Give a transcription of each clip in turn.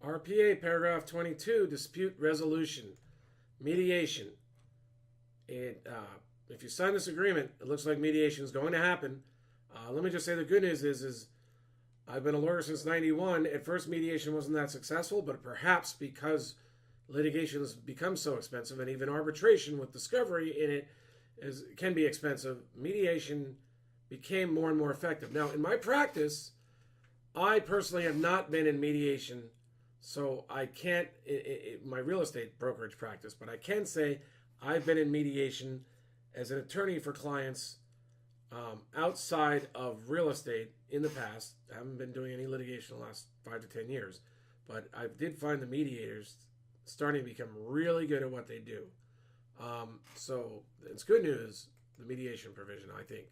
RPA paragraph 22, dispute resolution, mediation. If you sign this agreement, it looks like mediation is going to happen. Let me just say the good news is I've been a lawyer since 91. At first, mediation wasn't that successful, but perhaps because litigation has become so expensive, and even arbitration with discovery in it can be expensive, mediation became more and more effective. Now, in my practice, I personally have not been in mediation, so I can't, my real estate brokerage practice, but I can say I've been in mediation as an attorney for clients outside of real estate in the past. I haven't been doing any litigation in the last 5 to 10 years, but I did find the mediators starting to become really good at what they do. So it's good news, the mediation provision, I think.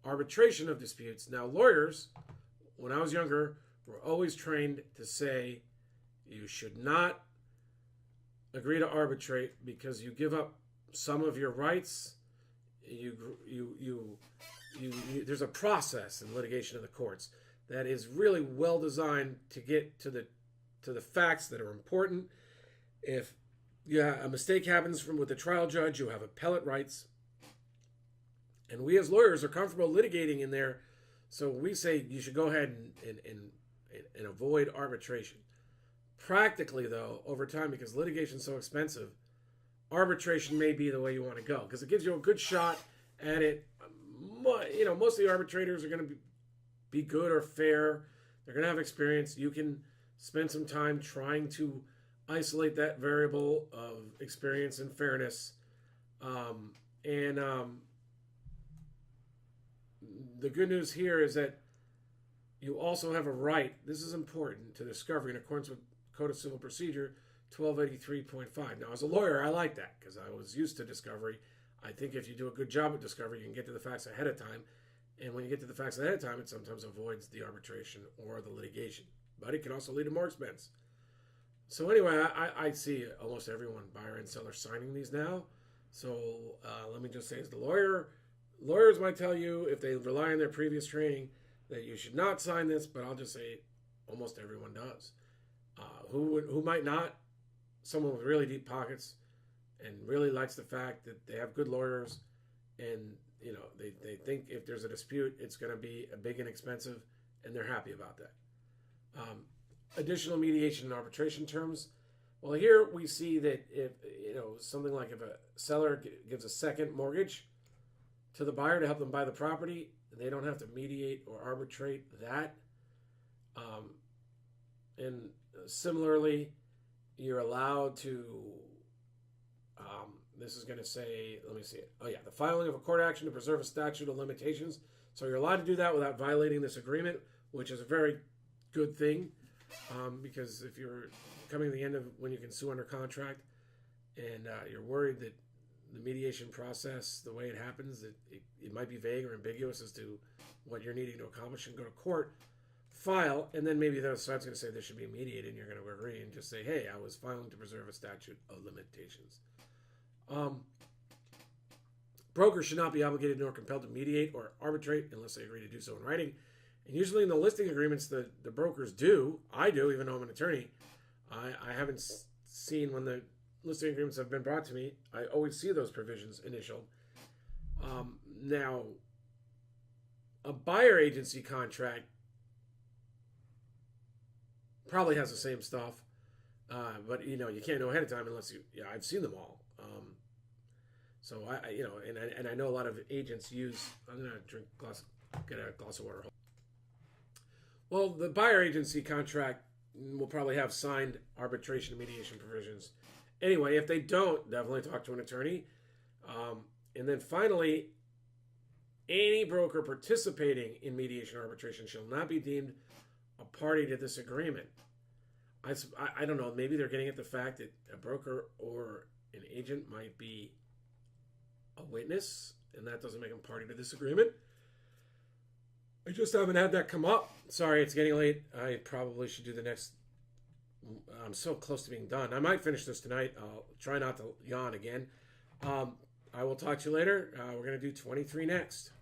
Arbitration of disputes. Now, lawyers, when I was younger, were always trained to say you should not agree to arbitrate because you give up some of your rights. There's a process in litigation in the courts that is really well designed to get to the facts that are important. If a mistake happens with the trial judge, you have appellate rights. And we as lawyers are comfortable litigating in there, so we say you should go ahead and avoid arbitration. Practically, though, over time, because litigation is so expensive, arbitration may be the way you want to go because it gives you a good shot at it. Most of the arbitrators are going to be good or fair. They're going to have experience. You can spend some time trying to isolate that variable of experience and fairness. The good news here is that you also have a right, this is important, to discovery in accordance with Code of Civil Procedure 1283.5. Now, as a lawyer, I like that because I was used to discovery. I think if you do a good job with discovery, you can get to the facts ahead of time. And when you get to the facts ahead of time, it sometimes avoids the arbitration or the litigation. But it can also lead to more expense. So anyway, I see almost everyone, buyer and seller, signing these now. So let me just say, as the lawyer, lawyers might tell you, if they rely on their previous training, that you should not sign this, but I'll just say almost everyone does. Who might not? Someone with really deep pockets and really likes the fact that they have good lawyers and they think if there's a dispute, it's going to be big and expensive, and they're happy about that. Additional mediation and arbitration terms. Well, here we see that if something like if a seller gives a second mortgage to the buyer to help them buy the property, they don't have to mediate or arbitrate that. And similarly, you're allowed to, this is going to say, let me see it. Oh yeah, the filing of a court action to preserve a statute of limitations. So you're allowed to do that without violating this agreement, which is a very good thing. Because if you're coming to the end of when you can sue under contract and you're worried that the mediation process, the way it happens, it might be vague or ambiguous as to what you're needing to accomplish, and go to court, file, and then maybe the other side's going to say this should be mediated, and you're going to agree and just say, hey, I was filing to preserve a statute of limitations. Brokers should not be obligated nor compelled to mediate or arbitrate unless they agree to do so in writing. And usually in the listing agreements, the brokers do. I do, even though I'm an attorney. I haven't seen when the listing agreements have been brought to me. I always see those provisions initial. Now, a buyer agency contract probably has the same stuff, but you can't know ahead of time unless you. Yeah, I've seen them all. So and I know a lot of agents use. I'm gonna get a glass of water. Well, the buyer agency contract will probably have signed arbitration and mediation provisions. Anyway, if they don't, definitely talk to an attorney. And then finally, any broker participating in mediation or arbitration shall not be deemed a party to this agreement. I don't know, maybe they're getting at the fact that a broker or an agent might be a witness, and that doesn't make them party to this agreement. I just haven't had that come up. Sorry, it's getting late. I probably should do the next. I'm so close to being done. I might finish this tonight. I'll try not to yawn again. I will talk to you later. We're going to do 23 next.